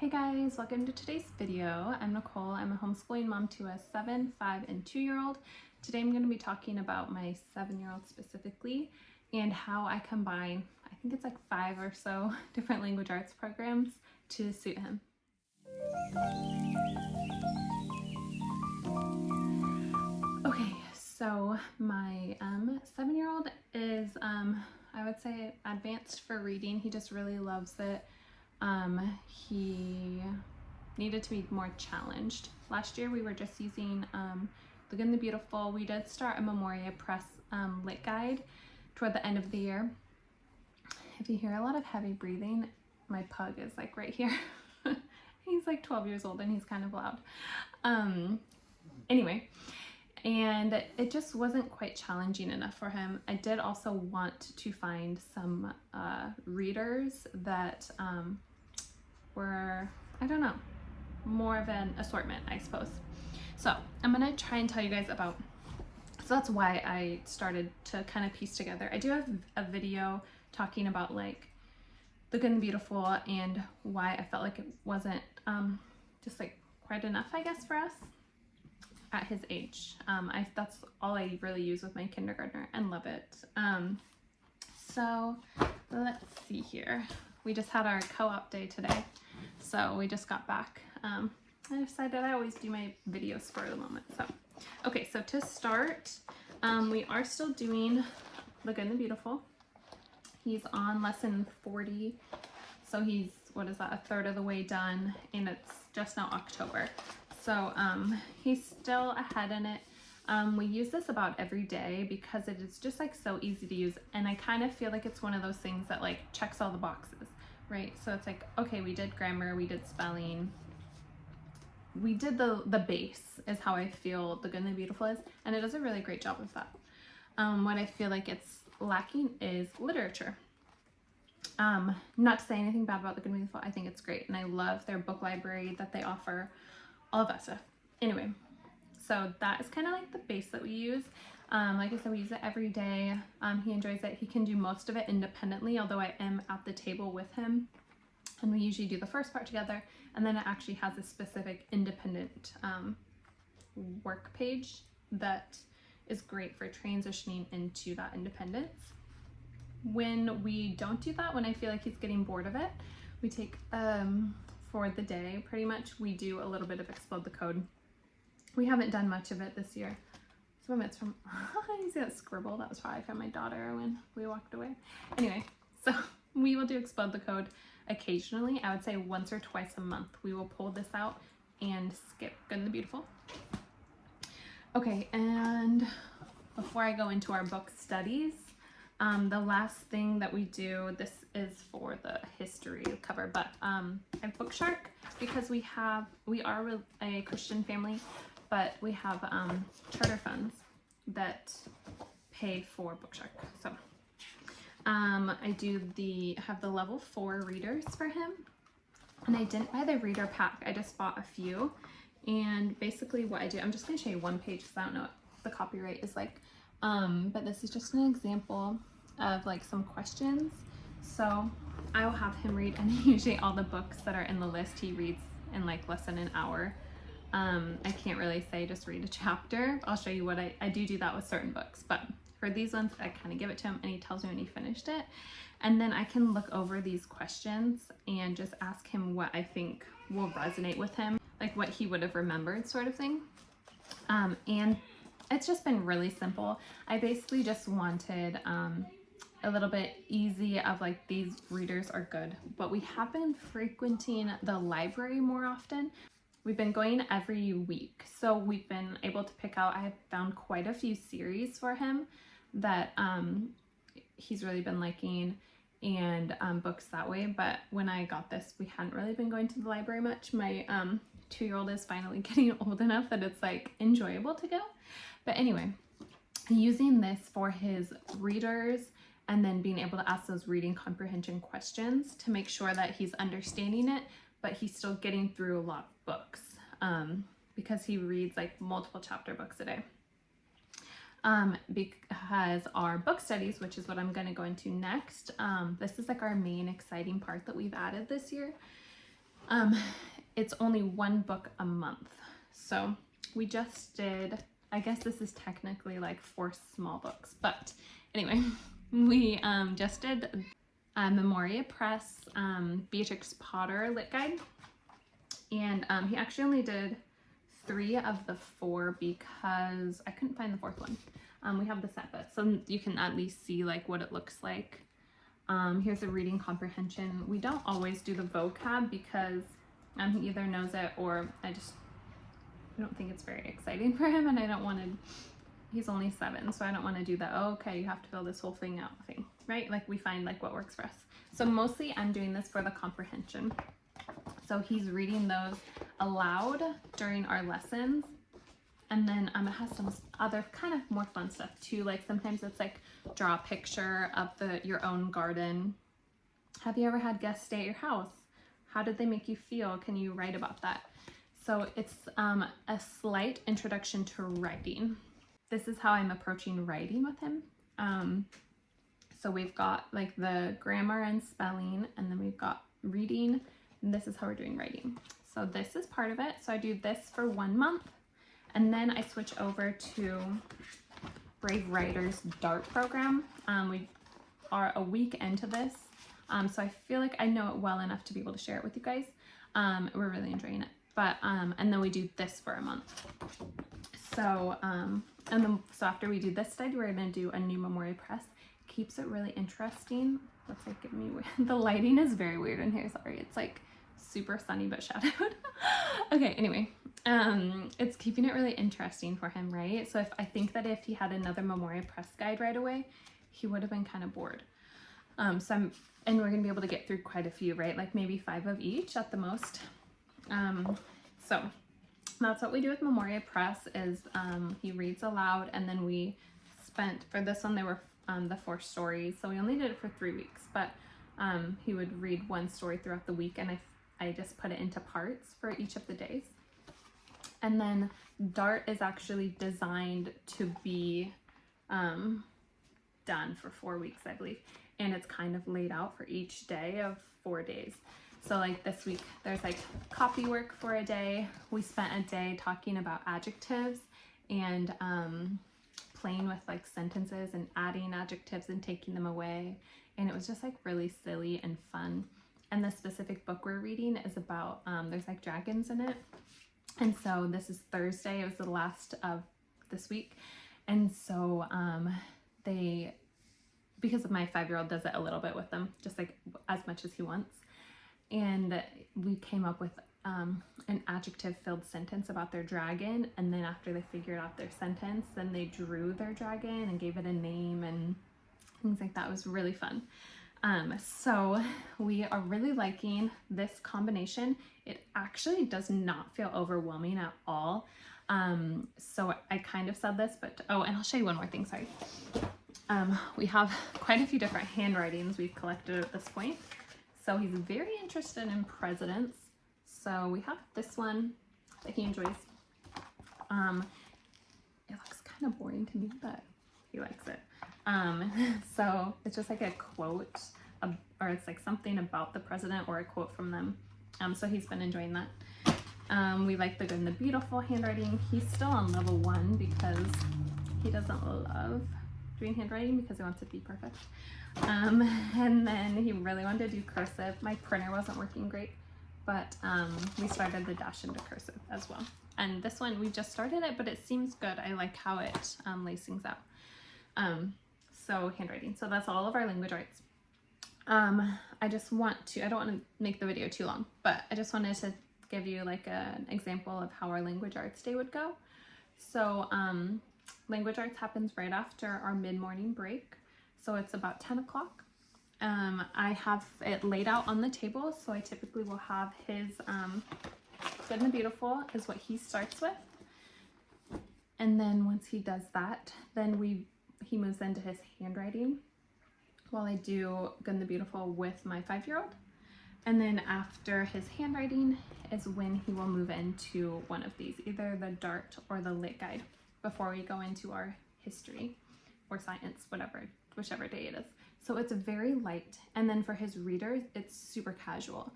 Hey guys, welcome to today's video. I'm Nicole. I'm a homeschooling mom to a 7, 5, and 2-year-old. Today I'm going to be talking about my 7-year-old specifically and how I combine, I think it's like 5 or so different language arts programs to suit him. Okay, so my 7-year-old is, I would say, advanced for reading. He just really loves it. He needed to be more challenged. Last year we were just using The Good and the Beautiful. We did start a Memoria Press lit guide toward the end of the year. If you hear a lot of heavy breathing, my pug is like right here. He's like 12 years old and he's kind of loud. Anyway, and it just wasn't quite challenging enough for him. I did also want to find some readers that were, I don't know, more of an assortment, I suppose. So I'm gonna try and tell you guys about, so that's why I started to kind of piece together. I do have a video talking about like The Good and the Beautiful and why I felt like it wasn't just like quite enough, I guess, for us at his age. That's all I really use with my kindergartner and love it. So let's see here. We just had our co-op day today. So we just got back. I decided I always do my videos for the moment. So, okay, so to start, we are still doing The Good and the Beautiful. He's on lesson 40. So he's, what is that, a third of the way done, and it's just now October. So he's still ahead in it. We use this about every day because it is just like so easy to use, and I kind of feel like it's one of those things that like checks all the boxes, right? So it's like, okay, we did grammar, we did spelling, we did the base is how I feel The Good and the Beautiful is, and it does a really great job of that. What I feel like it's lacking is literature. Not to say anything bad about The Good and the Beautiful, I think it's great, and I love their book library that they offer, all of that stuff. Anyway, so that is kind of like the base that we use. Like I said, we use it every day. He enjoys it. He can do most of it independently, although I am at the table with him. And we usually do the first part together, and then it actually has a specific independent work page that is great for transitioning into that independence. When we don't do that, when I feel like he's getting bored of it, we take, for the day, pretty much, we do a little bit of Explode the Code. We haven't done much of it this year. Some of it's from, you see that scribble? That was probably from my daughter when we walked away. Anyway, so we will do Explode the Code occasionally. I would say once or twice a month. We will pull this out and skip Good and the Beautiful. Okay, and before I go into our book studies, the last thing that we do, this is for the history cover, but I have Bookshark because we are a Christian family, but we have charter funds that pay for Bookshark. So I have the level 4 readers for him, and I didn't buy the reader pack. I just bought a few, and basically what I do, I'm just going to show you one page because I don't know what the copyright is like, but this is just an example of like some questions. So I will have him read, and usually all the books that are in the list he reads in like less than an hour. I can't really say just read a chapter. I'll show you what I do that with certain books, but for these ones I kind of give it to him and he tells me when he finished it, and then I can look over these questions and just ask him what I think will resonate with him, like what he would have remembered, sort of thing. And it's just been really simple. I basically just wanted a little bit easy of like, these readers are good, but we have been frequenting the library more often. We've been going every week, so we've been able to pick out, I have found quite a few series for him that he's really been liking, and books that way. But when I got this, we hadn't really been going to the library much. My 2-year-old is finally getting old enough that it's like enjoyable to go. But anyway, using this for his readers and then being able to ask those reading comprehension questions to make sure that he's understanding it, but he's still getting through a lot of books, because he reads like multiple chapter books a day. Because our book studies, which is what I'm going to go into next, this is like our main exciting part that we've added this year, It's only one book a month. So we just did, I guess this is technically like 4 small books, but anyway, we just did Memoria Press Beatrix Potter Lit Guide, and he actually only did 3 of the 4 because I couldn't find the 4th one. We have the set, but so you can at least see like what it looks like. Here's a reading comprehension. We don't always do the vocab because he either knows it or I don't think it's very exciting for him, and I don't want to, he's only 7, so I don't want to do the, oh, okay, you have to fill this whole thing out thing, right? Like we find like what works for us. So mostly I'm doing this for the comprehension. So he's reading those aloud during our lessons. And then it has some other kind of more fun stuff too. Like sometimes it's like draw a picture of your own garden. Have you ever had guests stay at your house? How did they make you feel? Can you write about that? So it's a slight introduction to writing. This is how I'm approaching writing with him. So we've got like the grammar and spelling, and then we've got reading, and this is how we're doing writing. So this is part of it. So I do this for 1 month, and then I switch over to Brave Writers DART program. We are a week into this, so I feel like I know it well enough to be able to share it with you guys. We're really enjoying it. But and then we do this for a month. So so after we do this study, we're gonna do a new Memoria Press. Keeps it really interesting. That's like getting me weird. The lighting is very weird in here. Sorry, it's like super sunny but shadowed. Okay, anyway, it's keeping it really interesting for him, right? So I think that if he had another Memoria Press guide right away, he would have been kind of bored. And we're gonna be able to get through quite a few, right? Like maybe 5 of each at the most. So that's what we do with Memoria Press is he reads aloud, and then we spent, for this one, there were the 4 stories. So we only did it for 3 weeks, but he would read 1 story throughout the week, and I just put it into parts for each of the days. And then DART is actually designed to be done for 4 weeks, I believe. And it's kind of laid out for each day of 4 days. So like this week, there's like copy work for a day. We spent a day talking about adjectives and playing with like sentences and adding adjectives and taking them away. And it was just like really silly and fun. And the specific book we're reading is about, there's like dragons in it. And so this is Thursday. It was the last of this week. And so because of my 5-year-old does it a little bit with them, just like as much as he wants. And we came up with an adjective-filled sentence about their dragon, and then after they figured out their sentence, then they drew their dragon and gave it a name and things like that. It was really fun. So we are really liking this combination. It actually does not feel overwhelming at all. So I kind of said this, but oh, and I'll show you one more thing, sorry. We have quite a few different handwritings we've collected at this point. So he's very interested in presidents. So we have this one that he enjoys. It looks kind of boring to me, but he likes it. So it's just like a quote, or it's like something about the president or a quote from them. So he's been enjoying that. We like the Good and the Beautiful handwriting. He's still on level 1 because he doesn't love doing handwriting because he wants it to be perfect. And then he really wanted to do cursive. My printer wasn't working great, but we started the dash into cursive as well. And this one, we just started it, but it seems good. I like how it lays things out. So handwriting. So that's all of our language arts. I don't want to make the video too long, but I just wanted to give you like an example of how our language arts day would go. So language arts happens right after our mid-morning break. So it's about 10 o'clock. I have it laid out on the table. So I typically will have his Good and the Beautiful is what he starts with. And then once he does that, then he moves into his handwriting while I do Good and the Beautiful with my 5-year-old. And then after his handwriting is when he will move into one of these, either the DART or the Lit Guide, before we go into our history or science, whichever day it is. So it's very light. And then for his readers, it's super casual.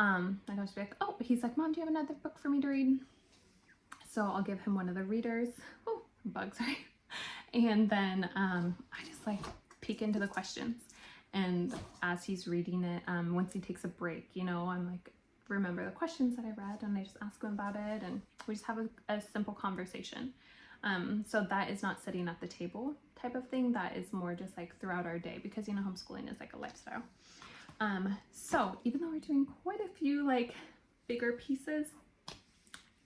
I go to be like, oh, he's like, Mom, do you have another book for me to read? So I'll give him one of the readers. Oh, bug, sorry. And then I just like peek into the questions. And as he's reading it, once he takes a break, you know, I'm like, remember the questions that I read, and I just ask him about it, and we just have a simple conversation. So that is not sitting at the table type of thing. That is more just like throughout our day, because, you know, homeschooling is like a lifestyle. So even though we're doing quite a few like bigger pieces,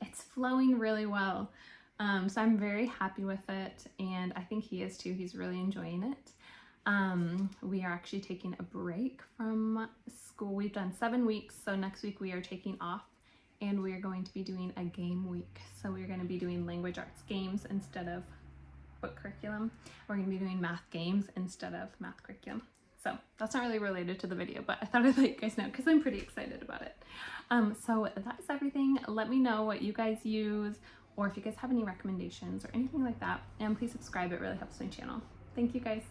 it's flowing really well. So I'm very happy with it, and I think he is too. He's really enjoying it. We are actually taking a break from school. We've done 7 weeks, so next week we are taking off, and we are going to be doing a game week. So we're going to be doing language arts games instead of book curriculum. We're going to be doing math games instead of math curriculum. So that's not really related to the video, but I thought I'd let you guys know because I'm pretty excited about it. So that is everything. Let me know what you guys use, or if you guys have any recommendations or anything like that. And please subscribe, it really helps my channel. Thank you guys.